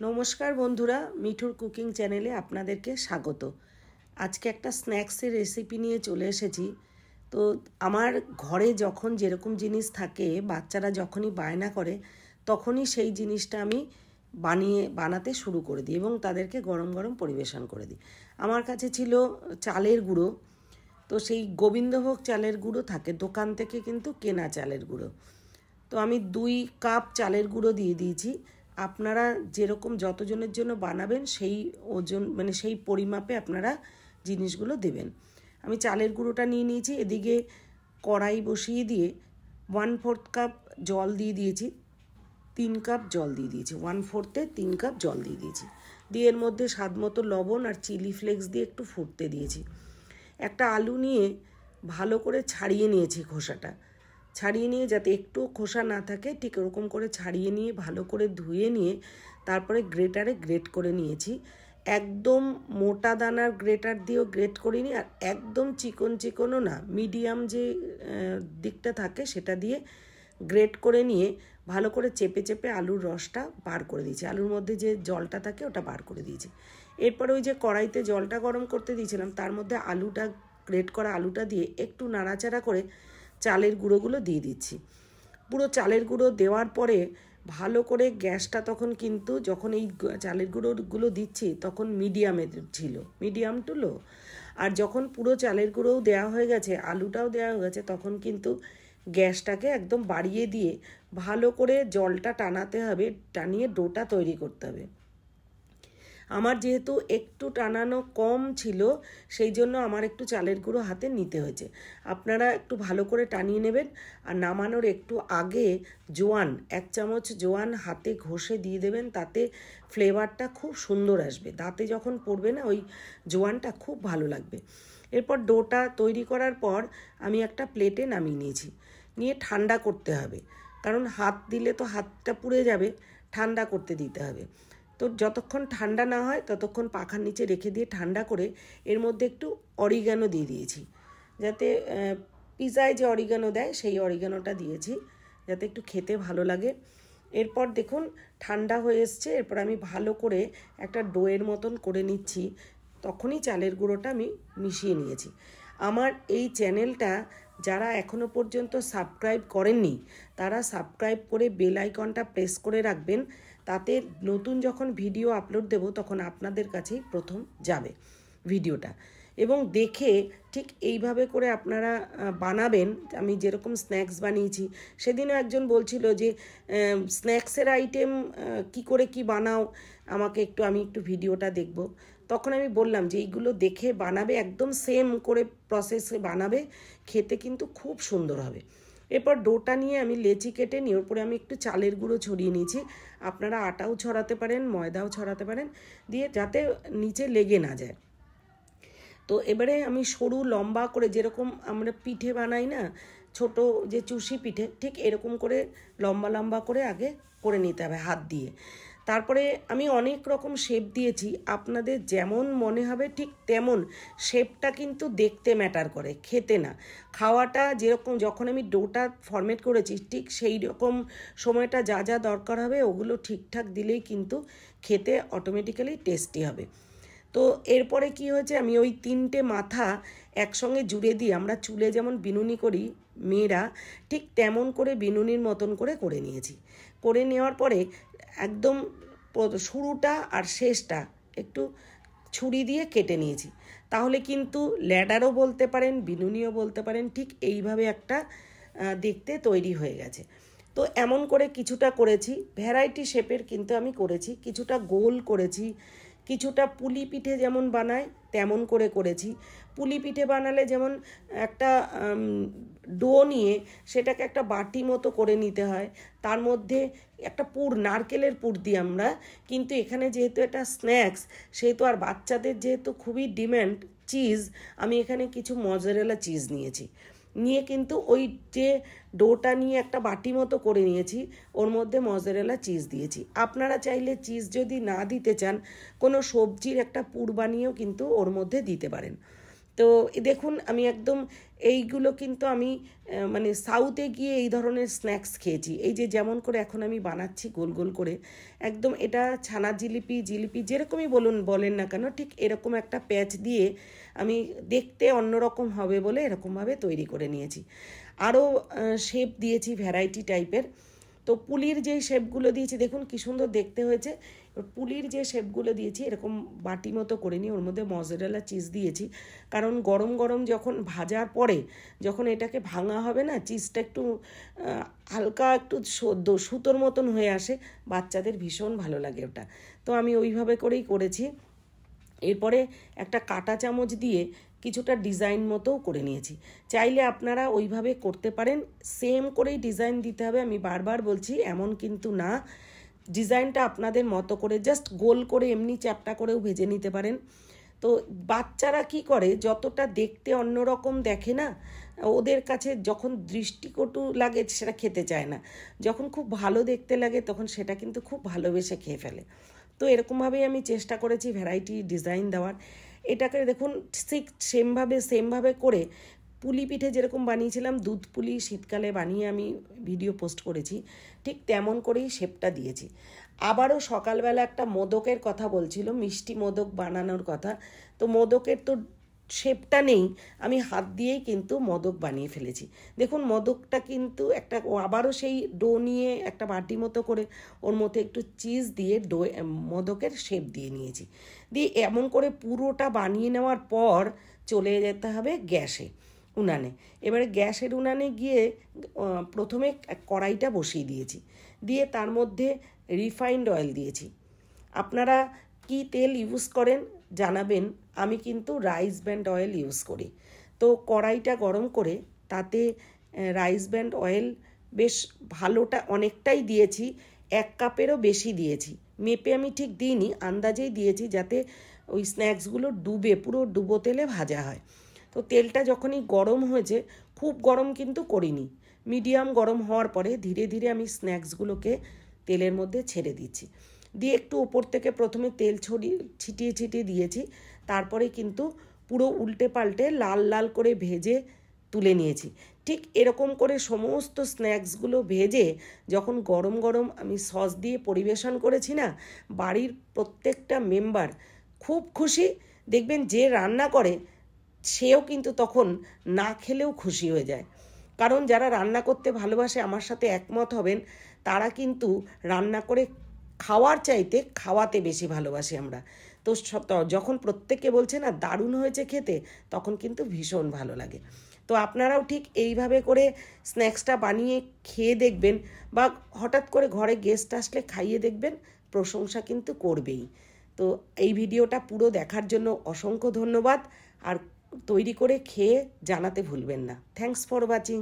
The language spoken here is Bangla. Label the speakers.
Speaker 1: নমস্কার বন্ধুরা, মিঠুর কুকিং চ্যানেলে আপনাদেরকে স্বাগত। আজকে একটা স্ন্যাক্সের রেসিপি নিয়ে চলে এসেছি। তো আমার ঘরে যখন যেরকম জিনিস থাকে, বাচ্চারা যখনই বায়না করে তখনই সেই জিনিসটা আমি বানাতে শুরু করে দিই এবং তাদেরকে গরম গরম পরিবেশন করে দিই। আমার কাছে ছিল চালের গুঁড়ো। তো সেই গোবিন্দভোগ চালের গুঁড়ো থাকে, দোকান থেকে কিন্তু কেনা চালের গুঁড়ো। তো আমি 2 কাপ চালের গুঁড়ো দিয়ে দিয়েছি। আপনারা যেরকম যতজনের জন্য বানাবেন সেই ওজন সেই পরিমাপে আপনারা জিনিসগুলো দেবেন। আমি চালের গুঁড়োটা নিয়ে নিয়েছি। এদিকে কড়াই বসিয়ে দিয়ে 1/4 কাপ জল দিয়ে দিয়েছি। 3 কাপ জল দিয়ে দিয়েছি, 1/4-এ 3 কাপ জল দিয়ে দিয়েছি। দিয়ে এর মধ্যে স্বাদ মতো লবণ আর চিলি ফ্লেক্স দিয়ে একটু ফুটতে দিয়েছি। একটা আলু নিয়ে ভালো করে ছাড়িয়ে নিয়েছি খোসাটা। ছাড়িয়ে নিয়ে যাতে একটু খোসা না থাকে ঠিক ওরকম করে ছাড়িয়ে নিয়ে ভালো করে ধুয়ে নিয়ে তারপরে গ্রেটারে গ্রেট করে নিয়েছি। একদম মোটা দানার গ্রেটার দিয়েও গ্রেট করিনি, আর একদম চিকন চিকনও না, মিডিয়াম যে দিকটা থাকে সেটা দিয়ে গ্রেট করে নিয়ে ভালো করে চেপে চেপে আলুর রসটা বার করে দিয়েছি। আলুর মধ্যে যে জলটা থাকে ওটা বার করে দিয়েছি। এরপরে ওই যে কড়াইতে জলটা গরম করতে দিয়েছিলাম তার মধ্যে আলুটা, গ্রেট করা আলুটা দিয়ে একটু নাড়াচাড়া করে চালের গুঁড়োগুলো দিয়ে দিচ্ছি। পুরো চালের গুঁড়ো দেওয়ার পরে ভালো করে গ্যাসটা তখন কিন্তু যখন এই চালের গুঁড়োগুলো দিচ্ছি তখন মিডিয়ামে ছিল, মিডিয়াম টু লো। আর যখন পুরো চালের গুঁড়োও দেওয়া হয়ে গেছে, আলুটাও দেওয়া হয়ে গেছে, তখন কিন্তু গ্যাসটাকে একদম বাড়িয়ে দিয়ে ভালো করে জলটা টানাতে হবে, টানিয়ে ডোটা তৈরি করতে হবে। আমার যেহেতু একটু টানানো কম ছিল সেই জন্য আমার একটু চালের গুঁড়ো হাতে নিতে হয়েছে। আপনারা একটু ভালো করে টানিয়ে নেবেন। আর নামানোর একটু আগে জোয়ান, 1 চামচ জোয়ান হাতে ঘষে দিয়ে দেবেন, তাতে ফ্লেভারটা খুব সুন্দর আসবে। দাঁতে যখন পড়বে না ওই জোয়ানটা খুব ভালো লাগবে। এরপর ডোটা তৈরি করার পর আমি একটা প্লেটে নামিয়ে নিয়েছি। নিয়ে ঠান্ডা করতে হবে, কারণ হাত দিলে তো হাতটা পুড়ে যাবে, ঠান্ডা করতে দিতে হবে। তো যতক্ষণ ঠান্ডা না হয় ততক্ষণ পাখার নিচে রেখে দিয়ে ঠান্ডা করে এর মধ্যে একটু অরিগানো দিয়ে দিয়েছি, যাতে পিজায় যে অরিগানো দেয় সেই অরিগানোটা দিয়েছি, যাতে একটু খেতে ভালো লাগে। এরপর দেখুন ঠান্ডা হয়ে এসছে। এরপর আমি ভালো করে একটা ডোয়ের মতন করে নিচ্ছি। তখনই চালের গুঁড়োটা আমি মিশিয়ে নিয়েছি। আমার এই চ্যানেলটা যারা এখনও পর্যন্ত সাবস্ক্রাইব করেননি তারা সাবস্ক্রাইব করে বেল আইকনটা প্রেস করে রাখবেন, তাতে নতুন যখন ভিডিও আপলোড দেব তখন আপনাদের কাছেই প্রথম যাবে ভিডিওটা। এবং দেখে ঠিক এইভাবে করে আপনারা বানাবেন। আমি যেরকম স্ন্যাক্স বানিয়েছি, সেদিনও একজন বলছিল যে স্ন্যাক্সের আইটেম কি করে কি বানাও, আমি একটু ভিডিওটা দেখব। তখন আমি বললাম যে এইগুলো দেখে বানাবে, একদম সেম করে প্রসেসে বানাবে, খেতে কিন্তু খুব সুন্দর হবে। এরপর ডোটা নিয়ে আমি লেচি কেটে নিয়ে ওর পরে আমি একটু চালের গুঁড়ো ছড়িয়ে নিয়েছি। আপনারা আটাও ছড়াতে পারেন, ময়দাও ছড়াতে পারেন, দিয়ে যাতে নিচে লেগে না যায়। তো এবারে আমি সরু লম্বা করে, যেরকম আমরা পিঠে বানাই না, ছোট যে চুষি পিঠে, ঠিক এরকম করে লম্বা লম্বা করে আগে করে নিতে হবে হাত দিয়ে। তারপরে আমি অনেক রকম শেপ দিয়েছি, আপনাদের যেমন মনে হবে ঠিক তেমন। শেপটা কিন্তু দেখতে ম্যাটার করে, খেতে না। খাওয়াটা যেরকম, যখন আমি ডোটা ফরমেট করেছি ঠিক সেই রকম সময়টা যা যা দরকার হবে ওগুলো ঠিকঠাক দিলেই কিন্তু খেতে অটোমেটিক্যালি টেস্টি হবে। তো এরপরে কি হয়েছে, আমি ওই 3টে মাথা একসঙ্গে জুড়ে দিয়ে, আমরা চুলে যেমন বিনুনি করি মেয়েরা, ঠিক তেমন করে বিনুনির মতন করে নিয়েছি। করে নেওয়ার পরে একদম শুরুটা আর শেষটা একটু ছুরি দিয়ে কেটে নিয়েছি। তাহলে কিন্তু ল্যাডারও বলতে পারেন, বিনুনিও বলতে পারেন, ঠিক এইভাবে একটা দেখতে তৈরি হয়ে গেছে। তো এমন করে কিছুটা করেছি, ভ্যারাইটি শেপের কিন্তু আমি করেছি। কিছুটা গোল করেছি, কিছুটা পুলি পিঠে যেমন বানায় তেমন করেছি। পুলি পিঠে বানালে যেমন একটা ডো নিয়ে সেটাকে একটা বাটি মতো করে নিতে হয়, তার মধ্যে একটা নারকেলের পুর দিই আমরা। কিন্তু এখানে যেহেতু এটা স্ন্যাক্স, সেহেতু আর বাচ্চাদের যেহেতু খুবই ডিম্যান্ড চিজ, আমি এখানে কিছু মজারেলা চিজ নিয়েছি। নিয়ে কিন্তু ওই যে ডোটা নিয়ে একটা বাটি মতো করে নিয়েছি, ওর মধ্যে মজারেলা চিজ দিয়েছি। আপনারা চাইলে চিজ যদি না দিতে চান, কোনো সবজির একটা পুর বানিয়েও কিন্তু ওর মধ্যে দিতে পারেন। তো দেখুন আমি একদম এইগুলো কিন্তু আমি মানে সাউথে গিয়ে এই ধরনের স্ন্যাক্স খেয়েছি। এই যে যেমন করে এখন আমি বানাচ্ছি গোল গোল করে, একদম এটা ছানা জিলিপি জিলিপি যেরকমই বলেন না কেন, ঠিক এরকম একটা প্যাচ দিয়ে আমি দেখতে অন্যরকম হবে বলে এরকমভাবে তৈরি করে নিয়েছি। আরও শেপ দিয়েছি ভ্যারাইটি টাইপের। তো পুলির যেই শেপগুলো দিয়েছি দেখুন কী সুন্দর দেখতে হয়েছে। পুলির যে শেপগুলো দিয়েছি এরকম বাটি মতো করে নিয়ে ওর মধ্যে মজারেলা চিজ দিয়েছি, কারণ গরম গরম যখন ভাজার পরে যখন এটাকে ভাঙা হবে না, চিজটা একটু হালকা একটু সুতোর মতন হয়ে আসে, বাচ্চাদের ভীষণ ভালো লাগে ওটা। তো আমি ওইভাবে করেই করেছি। এরপরে একটা কাঁটা চামচ দিয়ে কিছুটা ডিজাইন মতোও করে নিয়েছি। চাইলে আপনারা ওইভাবে করতে পারেন, সেম করেই ডিজাইন দিতে হবে আমি বারবার বলছি এমন কিন্তু না। ডিজাইনটা আপনাদের মতো করে জাস্ট গোল করে এমনি চ্যাপটা করেও ভেজে নিতে পারেন। তো বাচ্চারা কি করে, যতটা দেখতে অন্যরকম দেখে না, ওদের কাছে যখন দৃষ্টিকটু লাগে সেটা খেতে চায় না, যখন খুব ভালো দেখতে লাগে তখন সেটা কিন্তু খুব ভালোবেসে খেয়ে ফেলে। তো এরকমভাবেই আমি চেষ্টা করেছি ভ্যারাইটি ডিজাইন দেওয়ার। এটাকে দেখুন ঠিক সেমভাবে করে পুলি পিঠে যেরকম বানিয়েছিলাম, দুধ পুলি শীতকালে বানিয়ে আমি ভিডিও পোস্ট করেছি, ঠিক তেমন করেই শেপটা দিয়েছি। আবারও সকালবেলা একটা মোদকের কথা বলছিল, মিষ্টি মোদক বানানোর কথা। তো মোদকের তো শেপটা নেই, আমি হাত দিয়েই কিন্তু মোদক বানিয়ে ফেলেছি। দেখুন মোদকটা কিন্তু একটা আবারও সেই ডো নিয়ে একটা বাটি মতো করে ওর মধ্যে একটু চিজ দিয়ে মোদকের শেপ দিয়ে নিয়েছি। দিয়ে এমন করে পুরোটা বানিয়ে নেওয়ার পর চলে যেতে হবে গ্যাসে, উনানে। এবারে গ্যাসের উনানে গিয়ে প্রথমে কড়াইটা বসিয়ে দিয়েছি, দিয়ে তার মধ্যে রিফাইন্ড অয়েল দিয়েছি। আপনারা কি তেল ইউজ করেন জানাবেন, আমি কিন্তু রাইস ব্র্যান্ড অয়েল ইউজ করি। তো কড়াইটা গরম করে তাতে রাইস ব্র্যান্ড অয়েল বেশ ভালোটা অনেকটাই দিয়েছি, 1 কাপেরও বেশি দিয়েছি। মেপে আমি ঠিক দিইনি, আন্দাজেই দিয়েছি যাতে ওই স্ন্যাক্সগুলো পুরো ডুবো তেলে ভাজা হয়। তো তেলটা যখনই গরম হয়েছে, খুব গরম কিন্তু করিনি, মিডিয়াম গরম হওয়ার পরে ধীরে ধীরে আমি স্ন্যাক্সগুলোকে তেলের মধ্যে ছেড়ে দিচ্ছি। দিয়ে একটু উপর থেকে প্রথমে তেল ছিটিয়ে দিয়েছি, তারপরে কিন্তু পুরো উল্টে পাল্টে লাল লাল করে ভেজে তুলে নিয়েছি। ঠিক এরকম করে সমস্ত স্ন্যাক্সগুলো ভেজে যখন গরম গরম আমি সস দিয়ে পরিবেশন করেছি না, বাড়ির প্রত্যেকটা মেম্বার খুব খুশি। দেখবেন যে রান্না করে সেও কিন্তু তখন না খেলেও খুশি হয়ে যায়, কারণ যারা রান্না করতে ভালোবাসে আমার সাথে একমত হবেন, তারা কিন্তু রান্না করে খাওয়ার চাইতে খাওয়াতে বেশি ভালোবাসি আমরা। তো যখন প্রত্যেকে বলছে না দারুণ হয়েছে খেতে, তখন কিন্তু ভীষণ ভালো লাগে। তো আপনারাও ঠিক এইভাবে করে স্ন্যাক্সটা বানিয়ে খেয়ে দেখবেন, বা হঠাৎ করে ঘরে গেস্ট আসলে খাইয়ে দেখবেন, প্রশংসা কিন্তু করবেই। তো এই ভিডিওটা পুরো দেখার জন্য অসংখ্য ধন্যবাদ, আর তৈরি করে খেয়ে জানাতে ভুলবেন না। Thanks for watching.